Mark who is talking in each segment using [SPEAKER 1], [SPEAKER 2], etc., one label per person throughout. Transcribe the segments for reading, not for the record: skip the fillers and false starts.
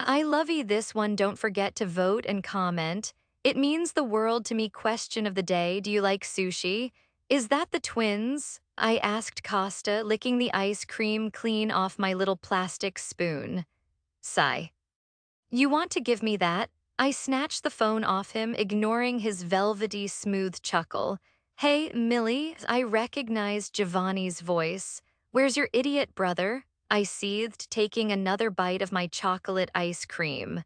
[SPEAKER 1] I lovey this one. Don't forget to vote and comment. It means the world to me. Question of the day. Do you like sushi? Is that the twins? I asked Costa, licking the ice cream clean off my little plastic spoon. Sigh. You want to give me that? I snatched the phone off him, ignoring his velvety smooth chuckle. Hey, Millie, I recognized Giovanni's voice. Where's your idiot brother? I seethed, taking another bite of my chocolate ice cream.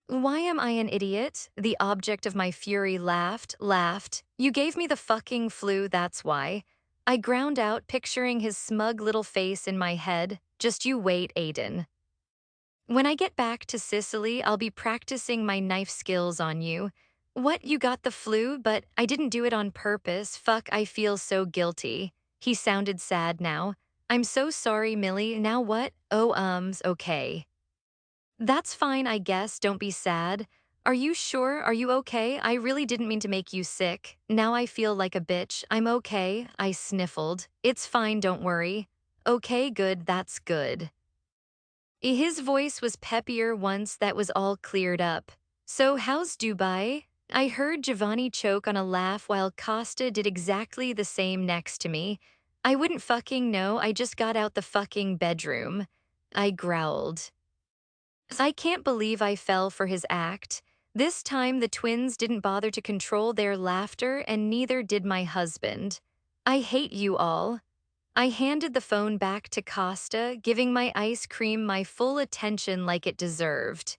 [SPEAKER 1] Why am I an idiot? The object of my fury laughed. You gave me the fucking flu, that's why. I ground out, picturing his smug little face in my head. Just you wait, Aiden. When I get back to Sicily, I'll be practicing my knife skills on you. What, you got the flu, but I didn't do it on purpose. Fuck, I feel so guilty. He sounded sad now. I'm so sorry, Millie. Now what? Oh, okay. That's fine, I guess. Don't be sad. Are you sure? Are you okay? I really didn't mean to make you sick. Now I feel like a bitch. I'm okay. I sniffled. It's fine, don't worry. Okay, good, that's good. His voice was peppier once that was all cleared up. So how's Dubai? I heard Giovanni choke on a laugh while Costa did exactly the same next to me. I wouldn't fucking know, I just got out the fucking bedroom. I growled. I can't believe I fell for his act. This time the twins didn't bother to control their laughter and neither did my husband. I hate you all. I handed the phone back to Costa, giving my ice cream my full attention like it deserved.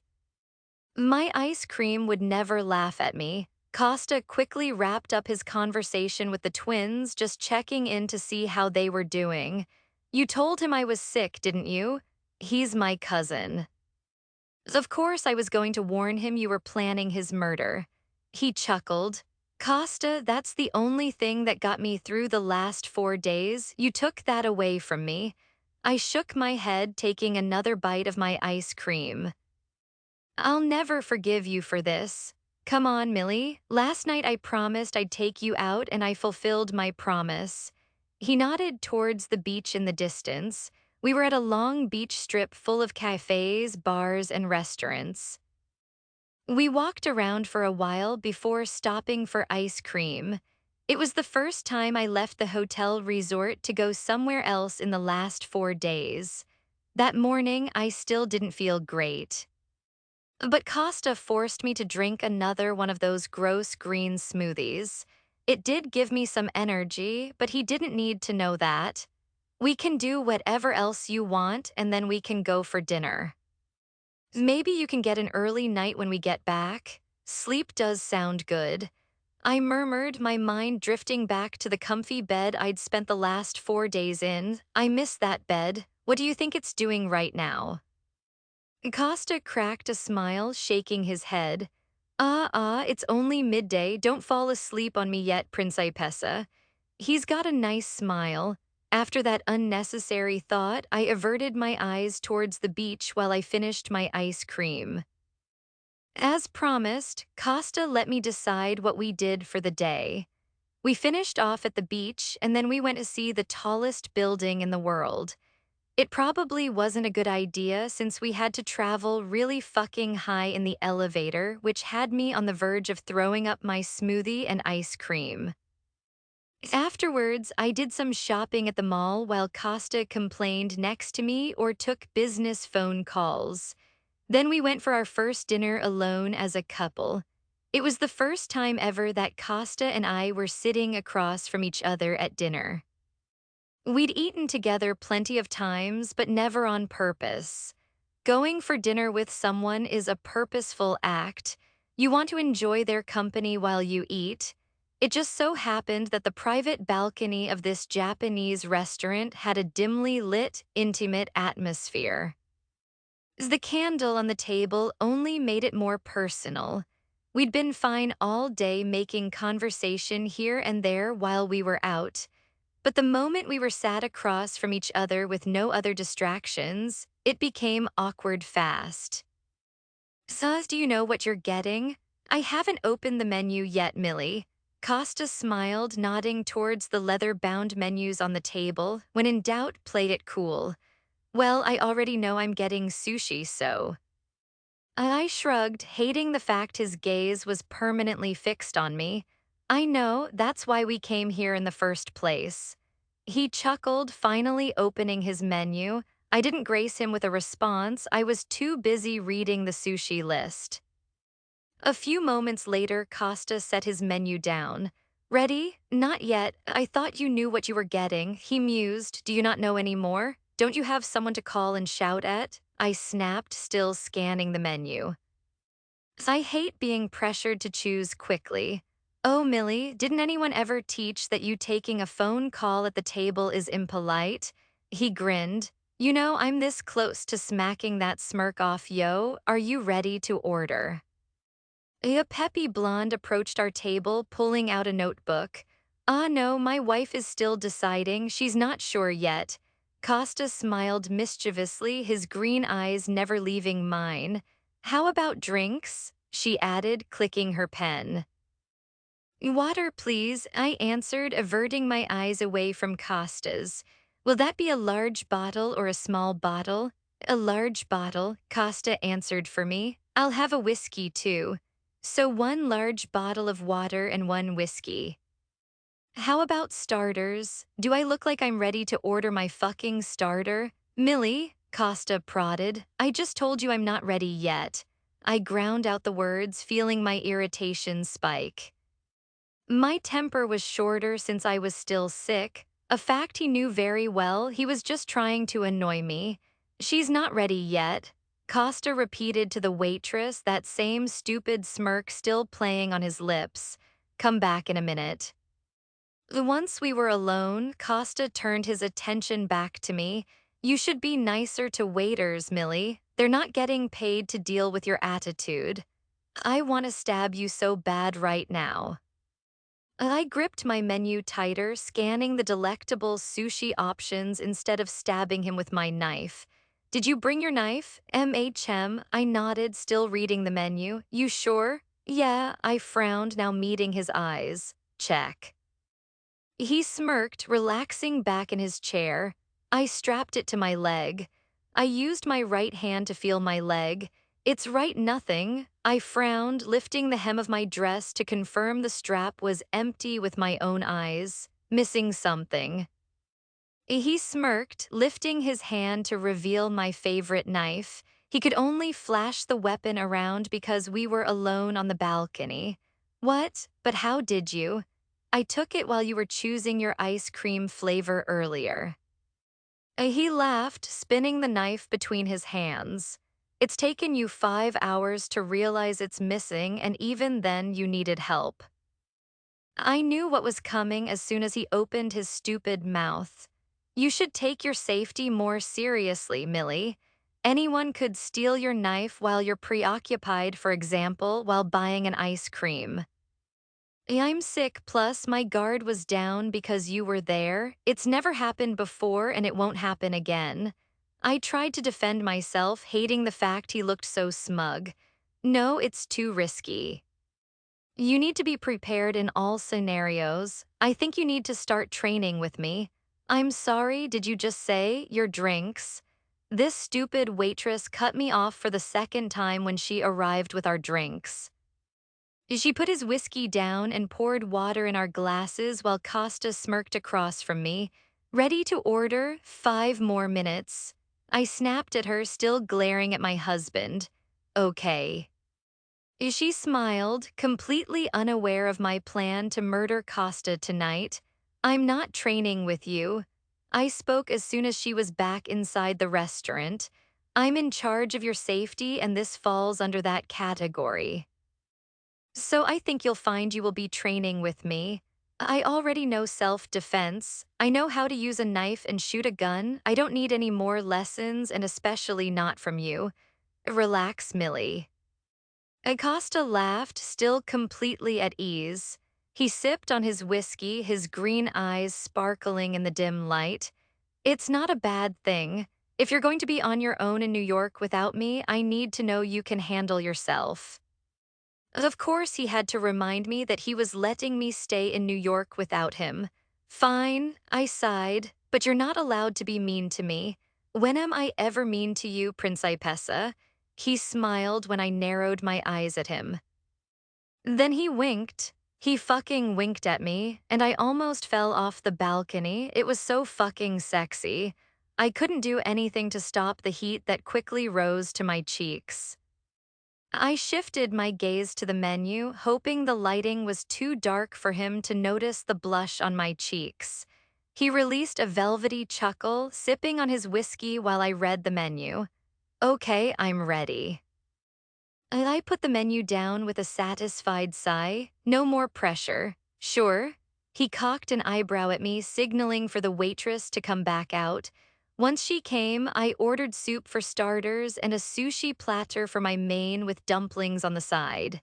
[SPEAKER 1] My ice cream would never laugh at me. Costa quickly wrapped up his conversation with the twins, just checking in to see how they were doing. You told him I was sick, didn't you? He's my cousin. Of course I was going to warn him you were planning his murder. He chuckled. Costa, that's the only thing that got me through the last 4 days. You took that away from me. I shook my head, taking another bite of my ice cream. I'll never forgive you for this. Come on, Millie. Last night I promised I'd take you out and I fulfilled my promise. He nodded towards the beach in the distance. We were at a long beach strip full of cafes, bars, and restaurants. We walked around for a while before stopping for ice cream. It was the first time I left the hotel resort to go somewhere else in the last 4 days. That morning, I still didn't feel great. But Costa forced me to drink another one of those gross green smoothies. It did give me some energy, but he didn't need to know that. We can do whatever else you want, and then we can go for dinner. Maybe you can get an early night when we get back. Sleep does sound good. I murmured, my mind drifting back to the comfy bed I'd spent the last 4 days in. I miss that bed. What do you think it's doing right now? Costa cracked a smile, shaking his head. It's only midday. Don't fall asleep on me yet, Principessa. He's got a nice smile. After that unnecessary thought, I averted my eyes towards the beach while I finished my ice cream. As promised, Costa let me decide what we did for the day. We finished off at the beach, and then we went to see the tallest building in the world. It probably wasn't a good idea since we had to travel really fucking high in the elevator, which had me on the verge of throwing up my smoothie and ice cream. Afterwards, I did some shopping at the mall while Costa complained next to me or took business phone calls. Then we went for our first dinner alone as a couple. It was the first time ever that Costa and I were sitting across from each other at dinner. We'd eaten together plenty of times, but never on purpose. Going for dinner with someone is a purposeful act. You want to enjoy their company while you eat. It just so happened that the private balcony of this Japanese restaurant had a dimly lit, intimate atmosphere. The candle on the table only made it more personal. We'd been fine all day making conversation here and there while we were out. But the moment we were sat across from each other with no other distractions, it became awkward fast. Sus, do you know what you're getting? I haven't opened the menu yet, Millie. Costa smiled, nodding towards the leather-bound menus on the table. When in doubt, play it cool. Well, I already know I'm getting sushi, so. I shrugged, hating the fact his gaze was permanently fixed on me. I know, that's why we came here in the first place. He chuckled, finally opening his menu. I didn't grace him with a response, I was too busy reading the sushi list. A few moments later, Costa set his menu down. Ready? Not yet. I thought you knew what you were getting, he mused. Do you not know any more? Don't you have someone to call and shout at? I snapped, still scanning the menu. I hate being pressured to choose quickly. Oh, Millie, didn't anyone ever teach that you taking a phone call at the table is impolite? He grinned. You know, I'm this close to smacking that smirk off, yo. Are you ready to order? A peppy blonde approached our table, pulling out a notebook. Ah, no, my wife is still deciding. She's not sure yet. Costa smiled mischievously, his green eyes never leaving mine. How about drinks? She added, clicking her pen. Water, please, I answered, averting my eyes away from Costa's. Will that be a large bottle or a small bottle? A large bottle, Costa answered for me. I'll have a whiskey too. So one large bottle of water and one whiskey. How about starters? Do I look like I'm ready to order my fucking starter? Millie, Costa prodded. I just told you I'm not ready yet. I ground out the words, feeling my irritation spike. My temper was shorter since I was still sick, a fact he knew very well. He was just trying to annoy me. She's not ready yet, Costa repeated to the waitress, that same stupid smirk still playing on his lips. Come back in a minute. Once we were alone, Costa turned his attention back to me. You should be nicer to waiters, Millie. They're not getting paid to deal with your attitude. I want to stab you so bad right now. I gripped my menu tighter, scanning the delectable sushi options instead of stabbing him with my knife. Did you bring your knife? I nodded, still reading the menu. You sure? Yeah, I frowned, now meeting his eyes. Check. He smirked, relaxing back in his chair. I strapped it to my leg. I used my right hand to feel my leg. It's right nothing. I frowned, lifting the hem of my dress to confirm the strap was empty with my own eyes, missing something. He smirked, lifting his hand to reveal my favorite knife. He could only flash the weapon around because we were alone on the balcony. What? But how did you? I took it while you were choosing your ice cream flavor earlier. He laughed, spinning the knife between his hands. It's taken you 5 hours to realize it's missing, and even then you needed help. I knew what was coming as soon as he opened his stupid mouth. You should take your safety more seriously, Millie. Anyone could steal your knife while you're preoccupied, for example, while buying an ice cream. I'm sick, plus my guard was down because you were there. It's never happened before and it won't happen again. I tried to defend myself, hating the fact he looked so smug. No, it's too risky. You need to be prepared in all scenarios. I think you need to start training with me. I'm sorry, did you just say your drinks? This stupid waitress cut me off for the second time when she arrived with our drinks. She put his whiskey down and poured water in our glasses while Costa smirked across from me. Ready to order? 5 more minutes. I snapped at her, still glaring at my husband. Okay. She smiled, completely unaware of my plan to murder Costa tonight. I'm not training with you. I spoke as soon as she was back inside the restaurant. I'm in charge of your safety, and this falls under that category. So I think you'll find you will be training with me. I already know self-defense. I know how to use a knife and shoot a gun. I don't need any more lessons, and especially not from you. Relax, Millie. Acosta laughed, still completely at ease. He sipped on his whiskey, his green eyes sparkling in the dim light. It's not a bad thing. If you're going to be on your own in New York without me, I need to know you can handle yourself. Of course, he had to remind me that he was letting me stay in New York without him. Fine, I sighed, but you're not allowed to be mean to me. When am I ever mean to you, Principessa? He smiled when I narrowed my eyes at him. Then he winked. He fucking winked at me, and I almost fell off the balcony. It was so fucking sexy. I couldn't do anything to stop the heat that quickly rose to my cheeks. I shifted my gaze to the menu, hoping the lighting was too dark for him to notice the blush on my cheeks. He released a velvety chuckle, sipping on his whiskey while I read the menu. Okay, I'm ready. I put the menu down with a satisfied sigh. No more pressure. Sure. He cocked an eyebrow at me, signaling for the waitress to come back out. Once she came, I ordered soup for starters and a sushi platter for my main with dumplings on the side.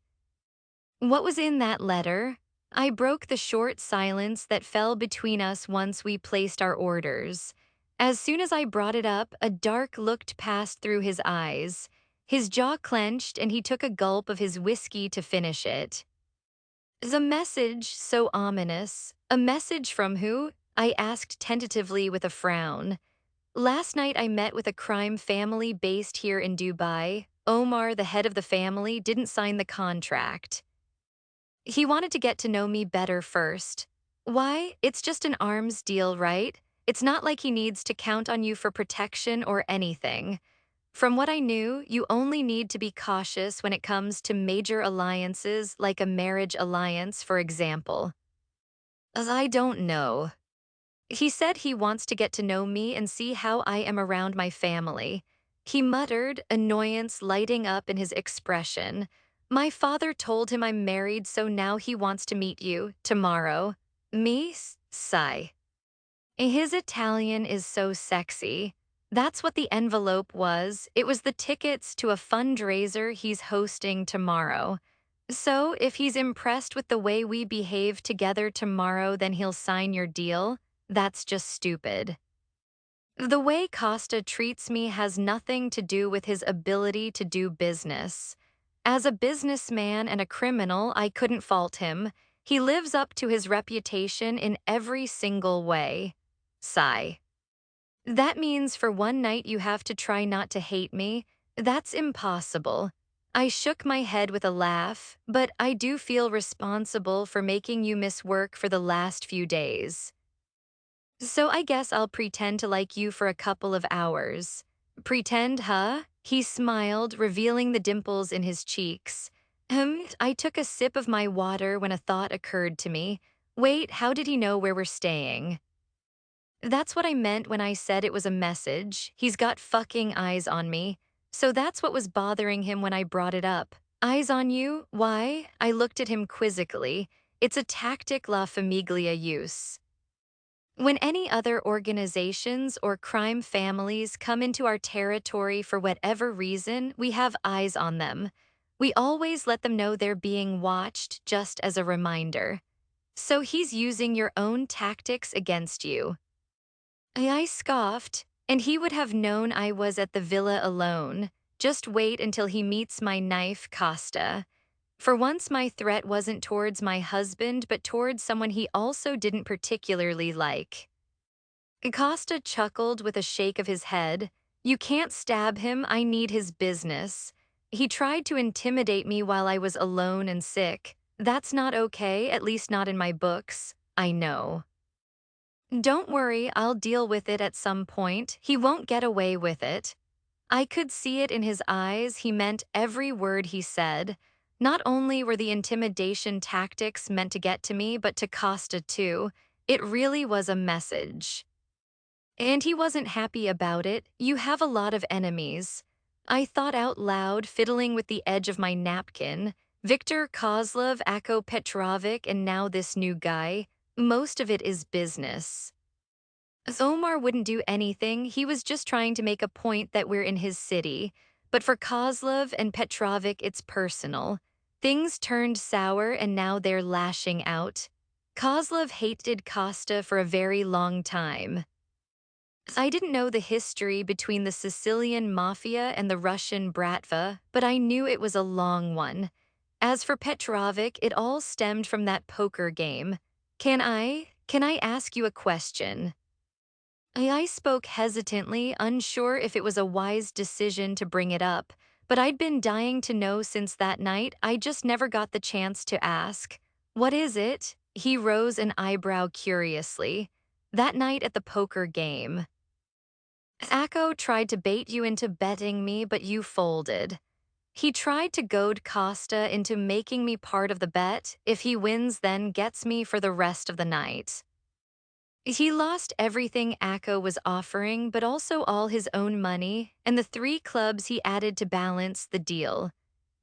[SPEAKER 1] What was in that letter? I broke the short silence that fell between us once we placed our orders. As soon as I brought it up, a dark look passed through his eyes. His jaw clenched and he took a gulp of his whiskey to finish it. The message, so ominous. A message from who? I asked tentatively with a frown. Last night I met with a crime family based here in Dubai. Omar, the head of the family, didn't sign the contract. He wanted to get to know me better first. Why? It's just an arms deal, right? It's not like he needs to count on you for protection or anything. From what I knew, you only need to be cautious when it comes to major alliances like a marriage alliance, for example. As I don't know. He said he wants to get to know me and see how I am around my family. He muttered, annoyance lighting up in his expression. My father told him I'm married, so now he wants to meet you, tomorrow. Me? Sigh. His Italian is so sexy. That's what the envelope was. It was the tickets to a fundraiser he's hosting tomorrow. So, if he's impressed with the way we behave together tomorrow, then he'll sign your deal? That's just stupid. The way Costa treats me has nothing to do with his ability to do business. As a businessman and a criminal, I couldn't fault him. He lives up to his reputation in every single way. Sigh. That means for one night you have to try not to hate me. That's impossible. I shook my head with a laugh, but I do feel responsible for making you miss work for the last few days. So I guess I'll pretend to like you for a couple of hours. Pretend, huh? He smiled, revealing the dimples in his cheeks. I took a sip of my water when a thought occurred to me. Wait, how did he know where we're staying? That's what I meant when I said it was a message. He's got fucking eyes on me. So that's what was bothering him when I brought it up. Eyes on you? Why? I looked at him quizzically. It's a tactic La Famiglia use. When any other organizations or crime families come into our territory for whatever reason, we have eyes on them. We always let them know they're being watched, just as a reminder. So he's using your own tactics against you. I scoffed, and he would have known I was at the villa alone. Just wait until he meets my knife, Costa. For once, my threat wasn't towards my husband, but towards someone he also didn't particularly like. Costa chuckled with a shake of his head. You can't stab him, I need his business. He tried to intimidate me while I was alone and sick. That's not okay, at least not in my books. I know. Don't worry, I'll deal with it at some point. He won't get away with it. I could see it in his eyes. He meant every word he said. Not only were the intimidation tactics meant to get to me, but to Costa too. It really was a message. And he wasn't happy about it. You have a lot of enemies. I thought out loud, fiddling with the edge of my napkin. Viktor Kozlov, Ako Petrovic, and now this new guy. Most of it is business. Omar wouldn't do anything. He was just trying to make a point that we're in his city. But for Kozlov and Petrovic, it's personal. Things turned sour and now they're lashing out. Kozlov hated Costa for a very long time. I didn't know the history between the Sicilian Mafia and the Russian Bratva, but I knew it was a long one. As for Petrovic, it all stemmed from that poker game. Can I ask you a question? I spoke hesitantly, unsure if it was a wise decision to bring it up, but I'd been dying to know since that night. I just never got the chance to ask. What is it? He rose an eyebrow curiously. That night at the poker game. Akko tried to bait you into betting me, but you folded. He tried to goad Costa into making me part of the bet. If he wins, then gets me for the rest of the night. He lost everything Akko was offering, but also all his own money and the 3 clubs he added to balance the deal.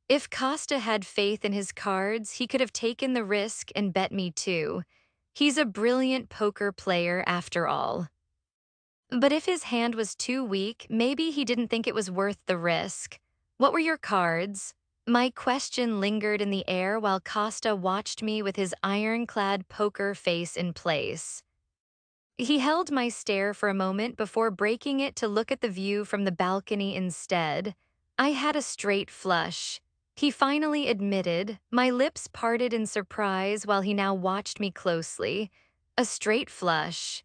[SPEAKER 1] If Costa had faith in his cards, he could have taken the risk and bet me too. He's a brilliant poker player after all. But if his hand was too weak, maybe he didn't think it was worth the risk. What were your cards? My question lingered in the air while Costa watched me with his ironclad poker face in place. He held my stare for a moment before breaking it to look at the view from the balcony instead. I had a straight flush. He finally admitted, my lips parted in surprise while he now watched me closely. A straight flush.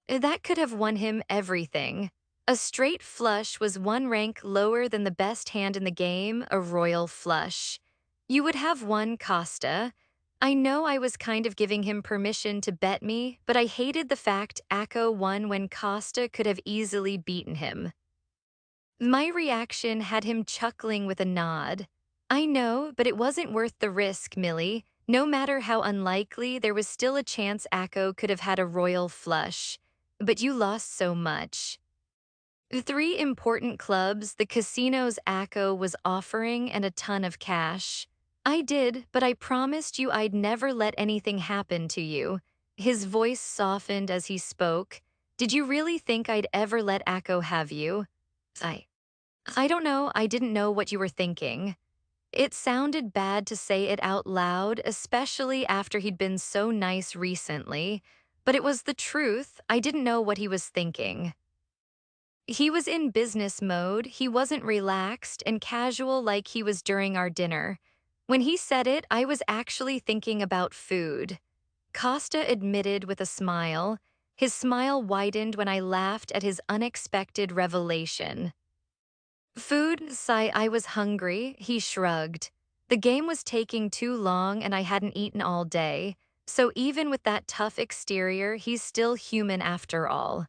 [SPEAKER 1] That could have won him everything. A straight flush was 1 rank lower than the best hand in the game, a royal flush. You would have won Costa. I know I was kind of giving him permission to bet me, but I hated the fact Akko won when Costa could have easily beaten him. My reaction had him chuckling with a nod. I know, but it wasn't worth the risk, Millie. No matter how unlikely, there was still a chance Akko could have had a royal flush. But you lost so much. The 3 important clubs, the casinos Akko was offering, and a ton of cash. I did, but I promised you I'd never let anything happen to you. His voice softened as he spoke. Did you really think I'd ever let Akko have you? I. I don't know, I didn't know what you were thinking. It sounded bad to say it out loud, especially after he'd been so nice recently, but it was the truth. I didn't know what he was thinking. He was in business mode, he wasn't relaxed and casual like he was during our dinner. When he said it, I was actually thinking about food. Costa admitted with a smile. His smile widened when I laughed at his unexpected revelation. Food, sigh, I was hungry, he shrugged. The game was taking too long and I hadn't eaten all day, so even with that tough exterior, he's still human after all.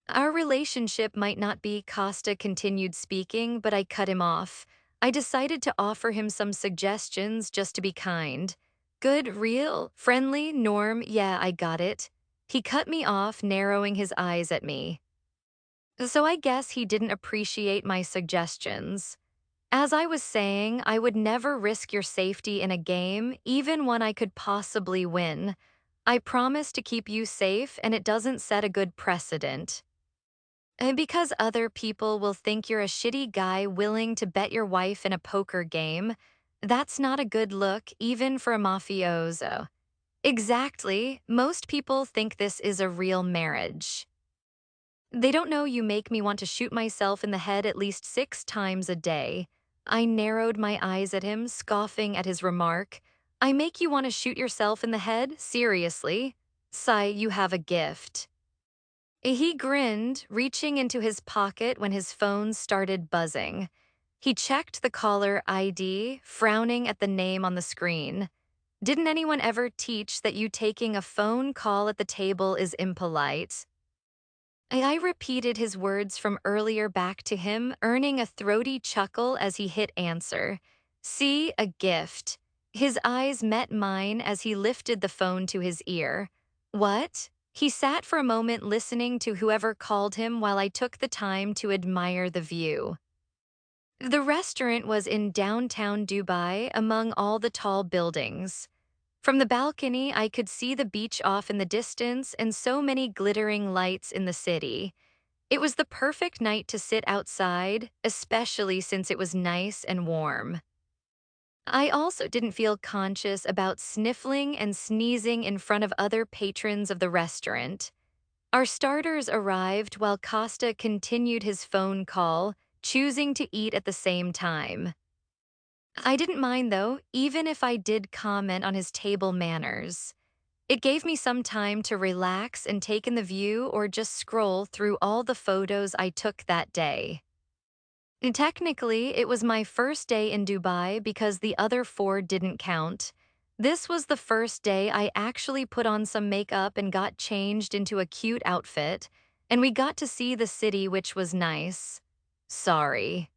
[SPEAKER 1] Our relationship might not be, Costa continued speaking, but I cut him off. I decided to offer him some suggestions just to be kind. Good, real, friendly, Norm, yeah, I got it. He cut me off, narrowing his eyes at me. So I guess he didn't appreciate my suggestions. As I was saying, I would never risk your safety in a game, even one I could possibly win. I promise to keep you safe, and it doesn't set a good precedent. And because other people will think you're a shitty guy willing to bet your wife in a poker game, that's not a good look, even for a mafioso. Exactly, most people think this is a real marriage. They don't know you make me want to shoot myself in the head at least 6 times a day. I narrowed my eyes at him, scoffing at his remark. I make you want to shoot yourself in the head? Seriously? Sigh, you have a gift. He grinned, reaching into his pocket when his phone started buzzing. He checked the caller ID, frowning at the name on the screen. Didn't anyone ever teach that you taking a phone call at the table is impolite? I repeated his words from earlier back to him, earning a throaty chuckle as he hit answer. See, a gift. His eyes met mine as he lifted the phone to his ear. What? He sat for a moment listening to whoever called him while I took the time to admire the view. The restaurant was in downtown Dubai among all the tall buildings. From the balcony, I could see the beach off in the distance and so many glittering lights in the city. It was the perfect night to sit outside, especially since it was nice and warm. I also didn't feel conscious about sniffling and sneezing in front of other patrons of the restaurant. Our starters arrived while Costa continued his phone call, choosing to eat at the same time. I didn't mind though, even if I did comment on his table manners. It gave me some time to relax and take in the view or just scroll through all the photos I took that day. Technically, it was my first day in Dubai because the other four didn't count. This was the first day I actually put on some makeup and got changed into a cute outfit, and we got to see the city, which was nice. Sorry.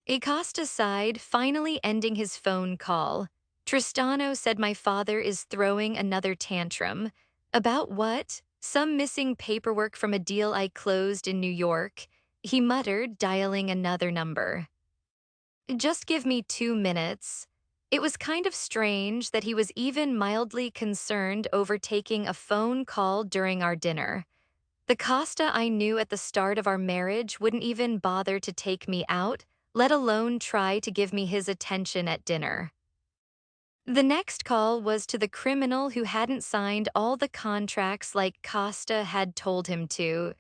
[SPEAKER 1] Acosta sighed, finally ending his phone call. Tristano said my father is throwing another tantrum. About what? Some missing paperwork from a deal I closed in New York. He muttered, dialing another number. Just give me 2 minutes. It was kind of strange that he was even mildly concerned over taking a phone call during our dinner. The Costa I knew at the start of our marriage wouldn't even bother to take me out, let alone try to give me his attention at dinner. The next call was to the criminal who hadn't signed all the contracts like Costa had told him to.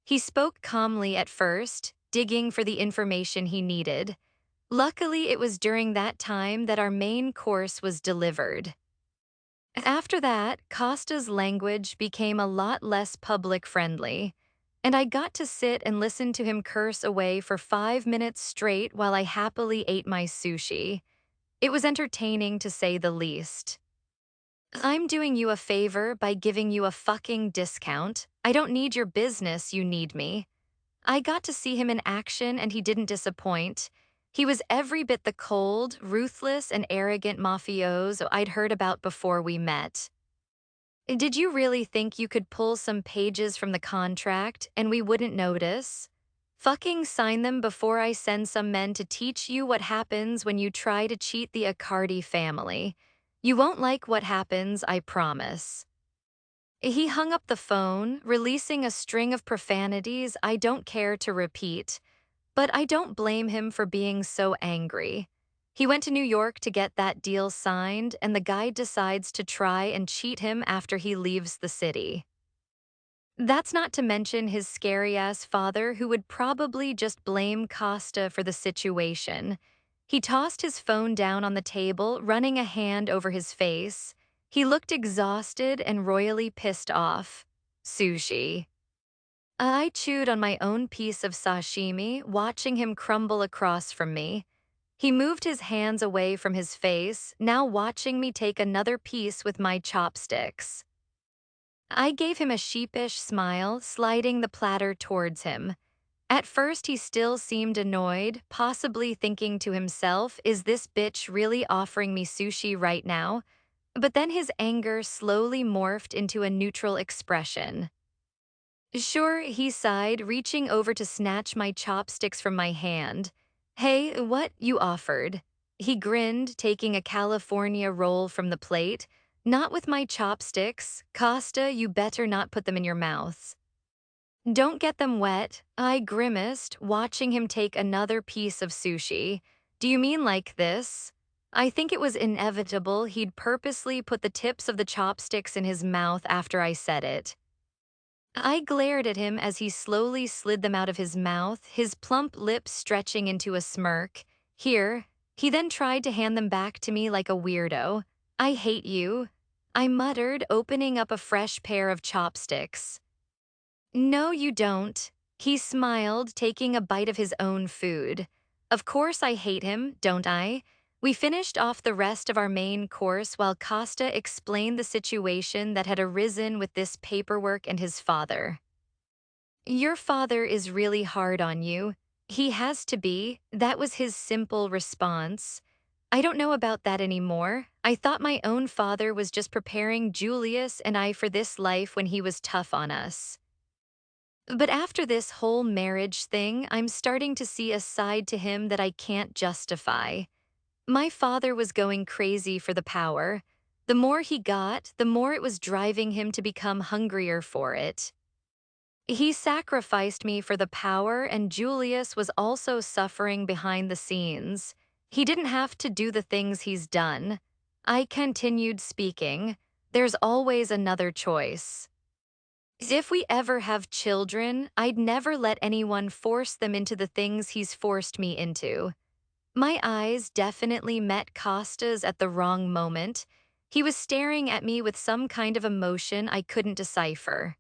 [SPEAKER 1] He spoke calmly at first, digging for the information he needed. Luckily, it was during that time that our main course was delivered. After that, Costa's language became a lot less public-friendly, and I got to sit and listen to him curse away for 5 minutes straight while I happily ate my sushi. It was entertaining to say the least. I'm doing you a favor by giving you a fucking discount. I don't need your business, you need me. I got to see him in action and he didn't disappoint. He was every bit the cold, ruthless, and arrogant mafioso I'd heard about before we met. Did you really think you could pull some pages from the contract and we wouldn't notice? Fucking sign them before I send some men to teach you what happens when you try to cheat the Accardi family. You won't like what happens, I promise. He hung up the phone, releasing a string of profanities I don't care to repeat, but I don't blame him for being so angry. He went to New York to get that deal signed, and the guy decides to try and cheat him after he leaves the city. That's not to mention his scary-ass father, who would probably just blame Costa for the situation. He tossed his phone down on the table, running a hand over his face. He looked exhausted and royally pissed off. Sushi. I chewed on my own piece of sashimi, watching him crumble across from me. He moved his hands away from his face, now watching me take another piece with my chopsticks. I gave him a sheepish smile, sliding the platter towards him. At first, he still seemed annoyed, possibly thinking to himself, is this bitch really offering me sushi right now? But then his anger slowly morphed into a neutral expression. Sure, he sighed, reaching over to snatch my chopsticks from my hand. Hey, what you offered? He grinned, taking a California roll from the plate. Not with my chopsticks. Costa, you better not put them in your mouth. Don't get them wet, I grimaced, watching him take another piece of sushi. Do you mean like this? I think it was inevitable he'd purposely put the tips of the chopsticks in his mouth after I said it. I glared at him as he slowly slid them out of his mouth, his plump lips stretching into a smirk. Here, he then tried to hand them back to me like a weirdo. I hate you, I muttered, opening up a fresh pair of chopsticks. No, you don't. He smiled, taking a bite of his own food. Of course I hate him, don't I? We finished off the rest of our main course while Costa explained the situation that had arisen with this paperwork and his father. Your father is really hard on you. He has to be. That was his simple response. I don't know about that anymore. I thought my own father was just preparing Julius and I for this life when he was tough on us. But after this whole marriage thing, I'm starting to see a side to him that I can't justify. My father was going crazy for the power. The more he got, the more it was driving him to become hungrier for it. He sacrificed me for the power, and Julius was also suffering behind the scenes. He didn't have to do the things he's done. I continued speaking. There's always another choice. If we ever have children, I'd never let anyone force them into the things he's forced me into. My eyes definitely met Costa's at the wrong moment. He was staring at me with some kind of emotion I couldn't decipher.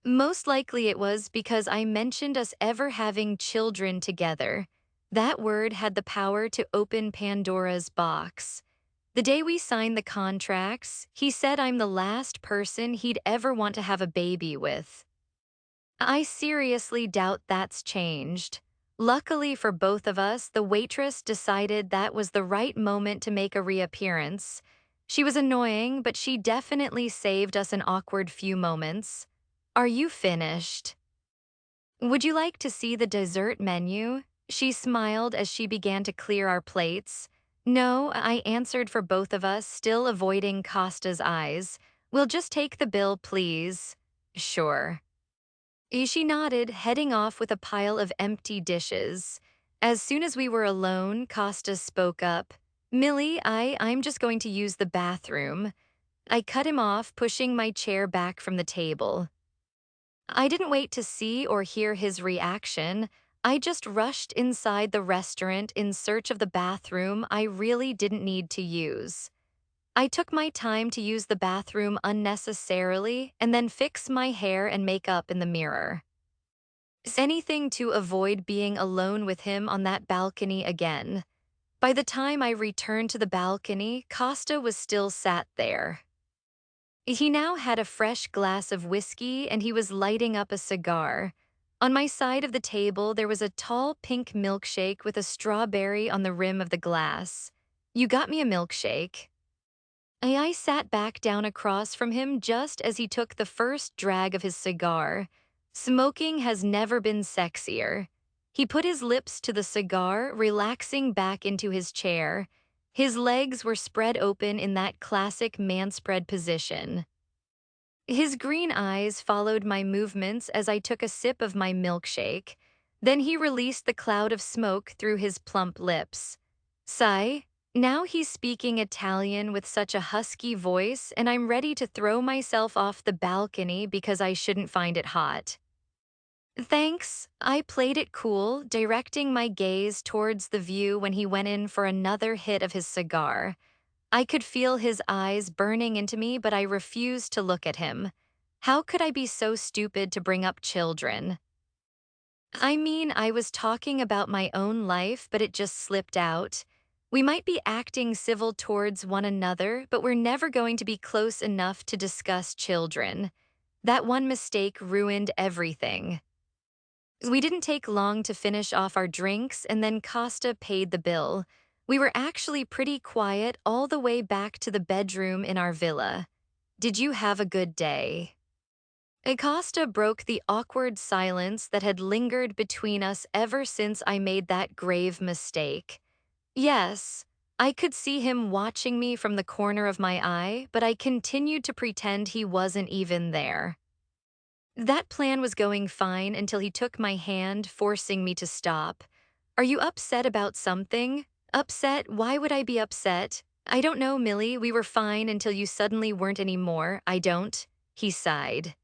[SPEAKER 1] Most likely it was because I mentioned us ever having children together. That word had the power to open Pandora's box. The day we signed the contracts, he said I'm the last person he'd ever want to have a baby with. I seriously doubt that's changed. Luckily for both of us, the waitress decided that was the right moment to make a reappearance. She was annoying, but she definitely saved us an awkward few moments. Are you finished? Would you like to see the dessert menu? She smiled as she began to clear our plates. No, I answered for both of us, still avoiding Costa's eyes. We'll just take the bill, please. Sure. She nodded, heading off with a pile of empty dishes. As soon as we were alone, Costa spoke up. Millie, I'm just going to use the bathroom. I cut him off, pushing my chair back from the table. I didn't wait to see or hear his reaction. I just rushed inside the restaurant in search of the bathroom I really didn't need to use. I took my time to use the bathroom unnecessarily and then fix my hair and makeup in the mirror. Anything to avoid being alone with him on that balcony again. By the time I returned to the balcony, Costa was still sat there. He now had a fresh glass of whiskey and he was lighting up a cigar. On my side of the table, there was a tall pink milkshake with a strawberry on the rim of the glass. You got me a milkshake. I sat back down across from him just as he took the first drag of his cigar. Smoking has never been sexier. He put his lips to the cigar, relaxing back into his chair. His legs were spread open in that classic man-spread position. His green eyes followed my movements as I took a sip of my milkshake. Then he released the cloud of smoke through his plump lips. Sigh. Now he's speaking Italian with such a husky voice, and I'm ready to throw myself off the balcony because I shouldn't find it hot. Thanks, I played it cool, directing my gaze towards the view when he went in for another hit of his cigar. I could feel his eyes burning into me, but I refused to look at him. How could I be so stupid to bring up children? I mean, I was talking about my own life, but it just slipped out. We might be acting civil towards one another, but we're never going to be close enough to discuss children. That one mistake ruined everything. We didn't take long to finish off our drinks, and then Costa paid the bill. We were actually pretty quiet all the way back to the bedroom in our villa. Did you have a good day? Acosta broke the awkward silence that had lingered between us ever since I made that grave mistake. Yes, I could see him watching me from the corner of my eye, but I continued to pretend he wasn't even there. That plan was going fine until he took my hand, forcing me to stop. Are you upset about something? Upset? Why would I be upset? I don't know, Millie. We were fine until you suddenly weren't anymore. I don't. He sighed.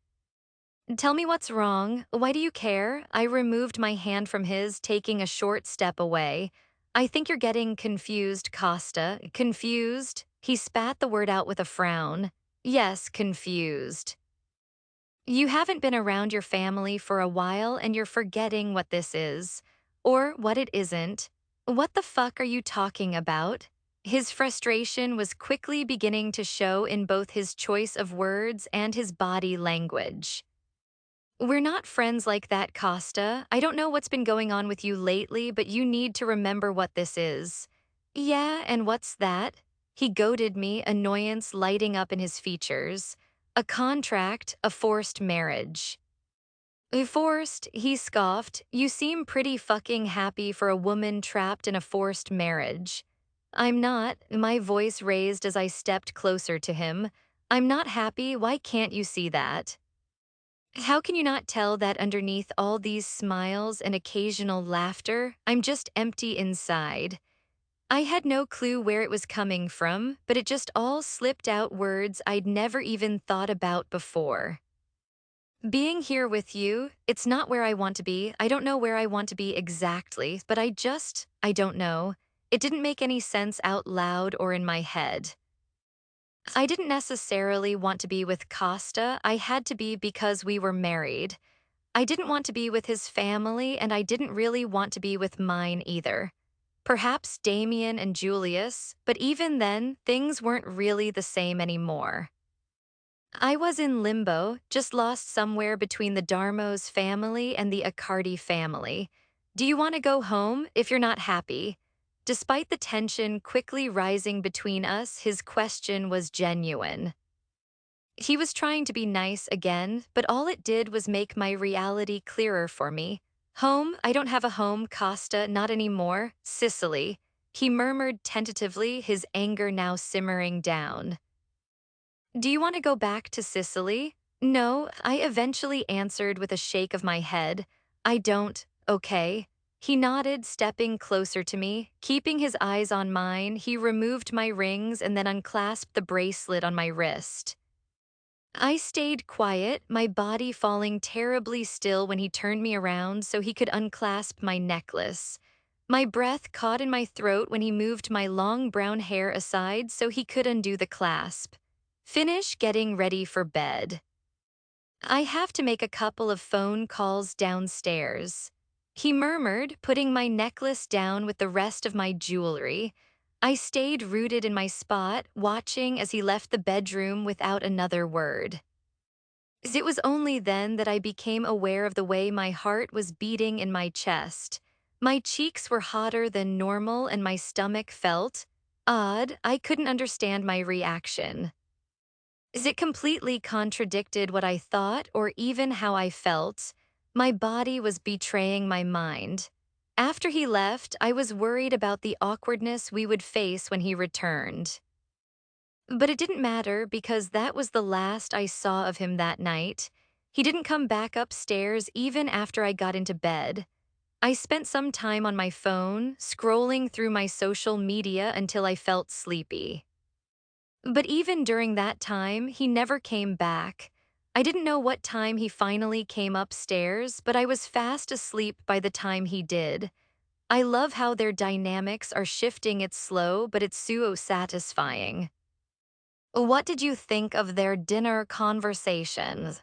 [SPEAKER 1] Tell me what's wrong. Why do you care? I removed my hand from his, taking a short step away. I think you're getting confused, Costa. Confused? He spat the word out with a frown. Yes, confused. You haven't been around your family for a while and you're forgetting what this is. Or what it isn't. What the fuck are you talking about? His frustration was quickly beginning to show in both his choice of words and his body language. We're not friends like that, Costa. I don't know what's been going on with you lately, but you need to remember what this is. Yeah, and what's that? He goaded me, annoyance lighting up in his features. A contract, a forced marriage. Forced, he scoffed. You seem pretty fucking happy for a woman trapped in a forced marriage. I'm not, my voice raised as I stepped closer to him. I'm not happy, why can't you see that? How can you not tell that underneath all these smiles and occasional laughter, I'm just empty inside? I had no clue where it was coming from, but it just all slipped out words I'd never even thought about before. Being here with you, it's not where I want to be. I don't know where I want to be exactly, but I don't know. It didn't make any sense out loud or in my head. I didn't necessarily want to be with Costa. I had to be because we were married. I didn't want to be with his family, and I didn't really want to be with mine either. Perhaps Damien and Julius, but even then, things weren't really the same anymore. I was in limbo, just lost somewhere between the Darmo's family and the Accardi family. Do you want to go home if you're not happy? Despite the tension quickly rising between us, his question was genuine. He was trying to be nice again, but all it did was make my reality clearer for me. Home? I don't have a home, Costa, not anymore. Sicily. He murmured tentatively, his anger now simmering down. Do you want to go back to Sicily? No, I eventually answered with a shake of my head. I don't, okay. He nodded, stepping closer to me. Keeping his eyes on mine, he removed my rings and then unclasped the bracelet on my wrist. I stayed quiet, my body falling terribly still when he turned me around so he could unclasp my necklace. My breath caught in my throat when he moved my long brown hair aside so he could undo the clasp. Finish getting ready for bed. I have to make a couple of phone calls downstairs. He murmured, putting my necklace down with the rest of my jewelry. I stayed rooted in my spot, watching as he left the bedroom without another word. It was only then that I became aware of the way my heart was beating in my chest. My cheeks were hotter than normal and my stomach felt odd. I couldn't understand my reaction. It completely contradicted what I thought or even how I felt. My body was betraying my mind. After he left, I was worried about the awkwardness we would face when he returned. But it didn't matter because that was the last I saw of him that night. He didn't come back upstairs even after I got into bed. I spent some time on my phone, scrolling through my social media until I felt sleepy. But even during that time, he never came back. I didn't know what time he finally came upstairs, but I was fast asleep by the time he did. I love how their dynamics are shifting. It's slow, but it's so satisfying. What did you think of their dinner conversations?